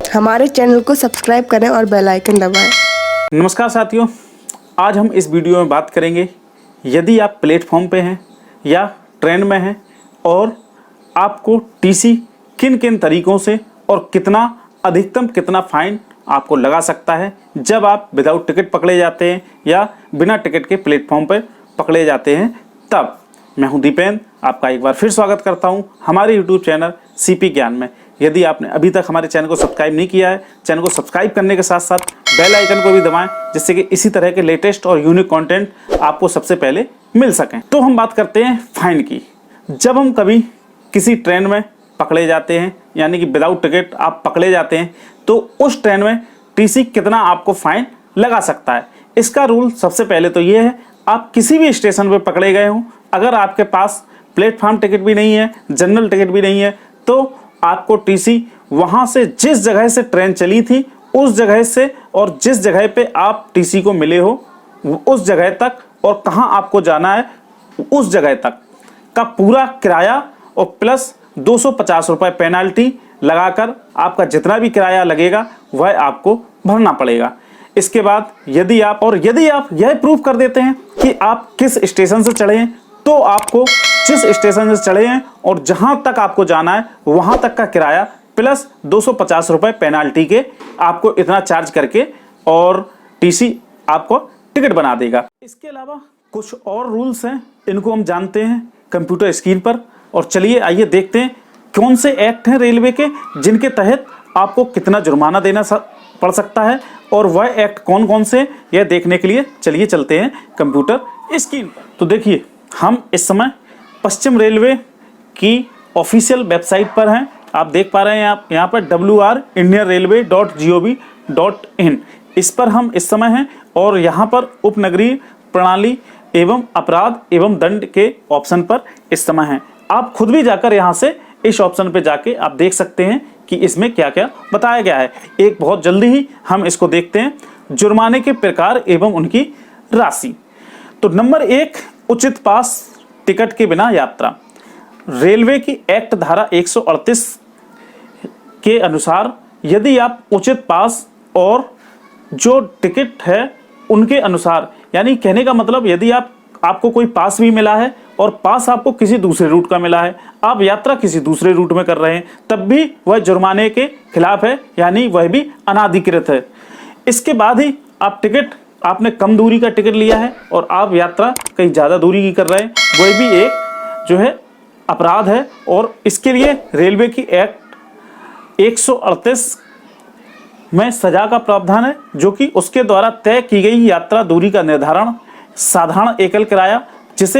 हमारे चैनल को सब्सक्राइब करें और बेल आइकन दबाएं। नमस्कार साथियों, आज हम इस वीडियो में बात करेंगे यदि आप प्लेटफॉर्म पे हैं या ट्रेन में हैं और आपको टीसी किन किन तरीक़ों से और कितना अधिकतम कितना फ़ाइन आपको लगा सकता है जब आप विदाउट टिकट पकड़े जाते हैं या बिना टिकट के प्लेटफॉर्म पर पकड़े जाते हैं। तब मैं हूं दीपेंद्र, आपका एक बार फिर स्वागत करता हूं हमारे यूट्यूब चैनल सीपी ज्ञान में। यदि आपने अभी तक हमारे चैनल को सब्सक्राइब नहीं किया है, चैनल को सब्सक्राइब करने के साथ साथ बेल आइकन को भी दबाएं, जिससे कि इसी तरह के लेटेस्ट और यूनिक कंटेंट आपको सबसे पहले मिल सकें। तो हम बात करते हैं फ़ाइन की। जब हम कभी किसी ट्रेन में पकड़े जाते हैं, यानी कि विदाउट टिकट आप पकड़े जाते हैं, तो उस ट्रेन में टीसी कितना आपको फ़ाइन लगा सकता है। इसका रूल सबसे पहले तो ये है, आप किसी भी स्टेशन पर पकड़े गए हों, अगर आपके पास प्लेटफॉर्म टिकट भी नहीं है, जनरल टिकट भी नहीं है, तो आपको टीसी वहाँ से जिस जगह से ट्रेन चली थी उस जगह से और जिस जगह पे आप टीसी को मिले हो उस जगह तक और कहाँ आपको जाना है उस जगह तक का पूरा किराया और प्लस 250 रुपये पेनल्टी लगाकर आपका जितना भी किराया लगेगा वह आपको भरना पड़ेगा। इसके बाद यदि आप यह प्रूफ कर देते हैं कि आप किस स्टेशन से चढ़े हैं, तो आपको जिस स्टेशन से चढ़े हैं और जहां तक आपको जाना है वहां तक का किराया प्लस 250 रुपये पेनाल्टी के आपको इतना चार्ज करके और टीसी आपको टिकट बना देगा। इसके अलावा कुछ और रूल्स हैं, इनको हम जानते हैं कंप्यूटर स्क्रीन पर। और चलिए आइए देखते हैं कौन से एक्ट हैं रेलवे के जिनके तहत आपको कितना जुर्माना देना पड़ सकता है और वह एक्ट कौन कौन से, यह देखने के लिए चलिए चलते हैं कंप्यूटर स्क्रीन पर। तो देखिए, हम इस समय पश्चिम रेलवे की ऑफिशियल वेबसाइट पर हैं। आप देख पा रहे हैं आप यहाँ पर wrindianrailway.gov.in, इस पर हम इस समय हैं और यहाँ पर उपनगरीय प्रणाली एवं अपराध एवं दंड के ऑप्शन पर इस समय हैं। आप खुद भी जाकर यहाँ से इस ऑप्शन पे जाके आप देख सकते हैं कि इसमें क्या क्या बताया गया है। एक बहुत जल्दी ही हम इसको देखते हैं, जुर्माने के प्रकार एवं उनकी राशि। तो नंबर 1, उचित पास टिकट के बिना यात्रा। रेलवे की एक्ट धारा 138 के अनुसार यदि आप उचित पास और जो टिकट है उनके अनुसार, यानी कहने का मतलब यदि आपको कोई पास भी मिला है और पास आपको किसी दूसरे रूट का मिला है, आप यात्रा किसी दूसरे रूट में कर रहे हैं, तब भी वह जुर्माने के खिलाफ है, यानी वह भी अनाधिकृत है। इसके बाद ही आप आपने कम दूरी का टिकट लिया है और आप यात्रा कहीं ज़्यादा दूरी की कर रहे हैं, वह भी एक जो है अपराध है। और इसके लिए रेलवे की एक्ट 138 में सजा का प्रावधान है, जो कि उसके द्वारा तय की गई यात्रा दूरी का निर्धारण, साधारण एकल किराया, जिस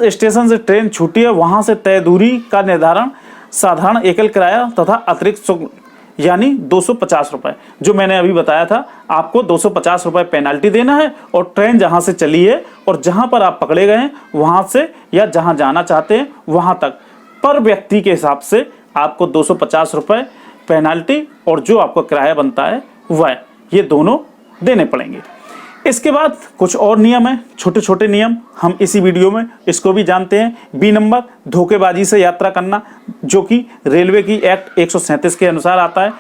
स्टेशन से ट्रेन छूटी है वहां से तय दूरी का निर्धारण, साधारण एकल किराया तथा अतिरिक्त शुल्क यानी 250 रुपये, जो मैंने अभी बताया था। आपको 250 रुपये पेनाल्टी देना है और ट्रेन जहां से चली है और जहां पर आप पकड़े गए हैं वहां से या जहां जाना चाहते हैं वहां तक पर व्यक्ति के हिसाब से आपको 250 रुपये पेनाल्टी और जो आपको किराया बनता है वह, ये दोनों देने पड़ेंगे। इसके बाद कुछ और नियम है, छोटे छोटे नियम, हम इसी वीडियो में इसको भी जानते हैं। बी नंबर, धोखेबाजी से यात्रा करना, जो कि रेलवे की एक्ट 137 के अनुसार आता है।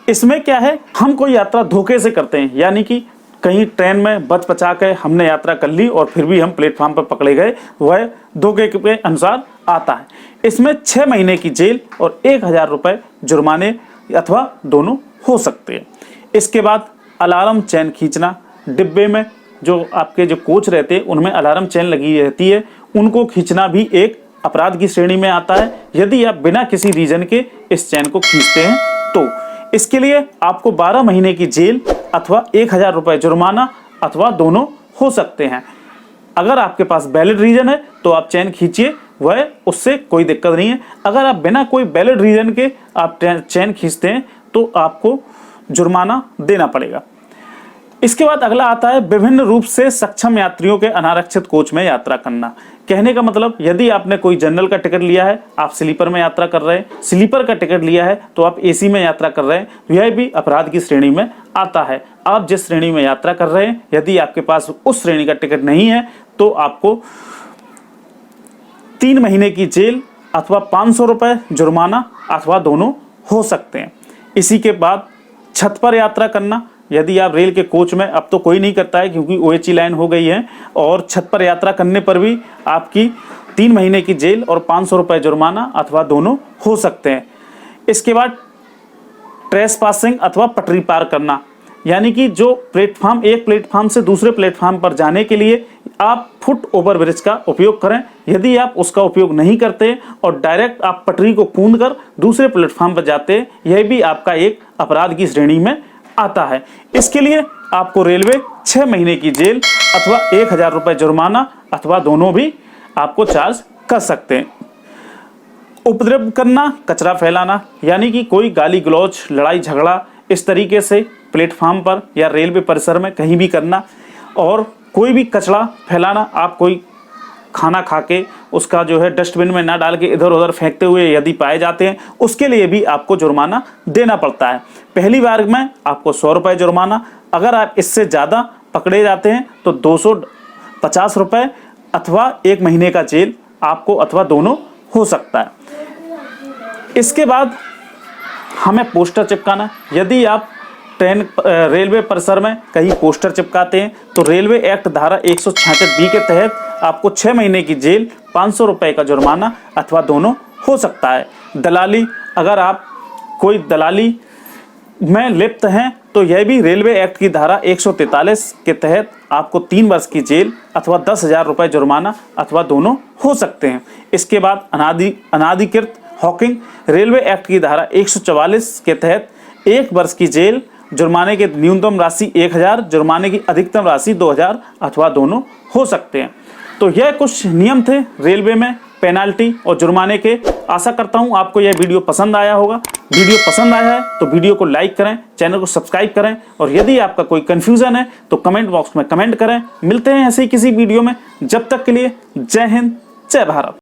इसमें क्या है, हम कोई यात्रा धोखे से करते हैं, यानी कि कहीं ट्रेन में बच बचा के हमने यात्रा कर ली और फिर भी हम प्लेटफॉर्म पर पकड़े गए, वह धोखे के अनुसार आता है। इसमें 6 महीने की जेल और 1000 रुपये जुर्माने अथवा दोनों हो सकते हैं। इसके बाद अलार्म चैन खींचना, डिब्बे में जो आपके जो कोच रहते हैं उनमें अलार्म चैन लगी रहती है, उनको खींचना भी एक अपराध की श्रेणी में आता है। यदि आप बिना किसी रीजन के इस चैन को खींचते हैं तो इसके लिए आपको 12 महीने की जेल अथवा 1000 रुपये जुर्माना अथवा दोनों हो सकते हैं। अगर आपके पास वैलिड रीजन है तो आप चैन खींचिए, वह उससे कोई दिक्कत नहीं है। अगर आप बिना कोई वैलिड रीजन के आप चैन खींचते हैं तो आपको जुर्माना देना पड़ेगा। इसके बाद अगला आता है विभिन्न रूप से सक्षम यात्रियों के अनारक्षित कोच में यात्रा करना। कहने का मतलब, यदि आपने कोई जनरल का टिकट लिया है, आप स्लीपर में यात्रा कर रहे हैं, स्लीपर का टिकट लिया है तो आप एसी में यात्रा कर रहे हैं, तो यह भी अपराध की श्रेणी में आता है। आप जिस श्रेणी में यात्रा कर रहे हैं, यदि आपके पास उस श्रेणी का टिकट नहीं है तो आपको 3 महीने की जेल अथवा 500 रुपये जुर्माना अथवा दोनों हो सकते हैं। इसी के बाद छत पर यात्रा करना, यदि आप रेल के कोच में, अब तो कोई नहीं करता है क्योंकि OHE लाइन हो गई है, और छत पर यात्रा करने पर भी आपकी 3 महीने की जेल और 500 रुपये जुर्माना अथवा दोनों हो सकते हैं। इसके बाद ट्रेसपासिंग अथवा पटरी पार करना, यानी कि जो प्लेटफॉर्म, एक प्लेटफॉर्म से दूसरे प्लेटफॉर्म पर जाने के लिए आप फुट ओवर ब्रिज का उपयोग करें। यदि आप उसका उपयोग नहीं करते और डायरेक्ट आप पटरी को कूदकर दूसरे प्लेटफॉर्म पर जाते हैं, यह भी आपका एक अपराध की श्रेणी में आता है। इसके लिए आपको रेलवे 6 महीने की जेल अथवा 1000 रुपये जुर्माना अथवा दोनों भी आपको चार्ज कर सकते हैं। उपद्रव करना, कचरा फैलाना, यानी कि कोई गाली गलौज, लड़ाई झगड़ा इस तरीके से प्लेटफॉर्म पर या रेलवे परिसर में कहीं भी करना, और कोई भी कचरा फैलाना, आप कोई खाना खा के उसका जो है डस्टबिन में ना डाल के इधर उधर फेंकते हुए यदि पाए जाते हैं, उसके लिए भी आपको जुर्माना देना पड़ता है। पहली बार में आपको 100 रुपये जुर्माना, अगर आप इससे ज़्यादा पकड़े जाते हैं तो 250 रुपये अथवा 1 महीने का जेल आपको अथवा दोनों हो सकता है। इसके बाद हमें पोस्टर चिपकाना, यदि आप रेलवे परिसर में कहीं पोस्टर चिपकाते हैं तो रेलवे एक्ट धारा 166B के तहत आपको 6 महीने की जेल, 500 रुपये का जुर्माना अथवा दोनों हो सकता है। दलाली, अगर आप कोई दलाली में लिप्त हैं तो यह भी रेलवे एक्ट की धारा 143 के तहत आपको 3 वर्ष की जेल अथवा 10,000 रुपये जुर्माना अथवा दोनों हो सकते हैं। इसके बाद अनाधिकृत हॉकिंग, रेलवे एक्ट की धारा 144 के तहत 1 वर्ष की जेल, जुर्माने की न्यूनतम राशि 1000, जुर्माने की अधिकतम राशि 2000 अथवा दोनों हो सकते हैं। तो यह कुछ नियम थे रेलवे में पेनाल्टी और जुर्माने के। आशा करता हूं आपको यह वीडियो पसंद आया होगा। वीडियो पसंद आया है तो वीडियो को लाइक करें, चैनल को सब्सक्राइब करें, और यदि आपका कोई कन्फ्यूज़न है तो कमेंट बॉक्स में कमेंट करें। मिलते हैं ऐसे ही किसी वीडियो में, जब तक के लिए जय हिंद, जय भारत।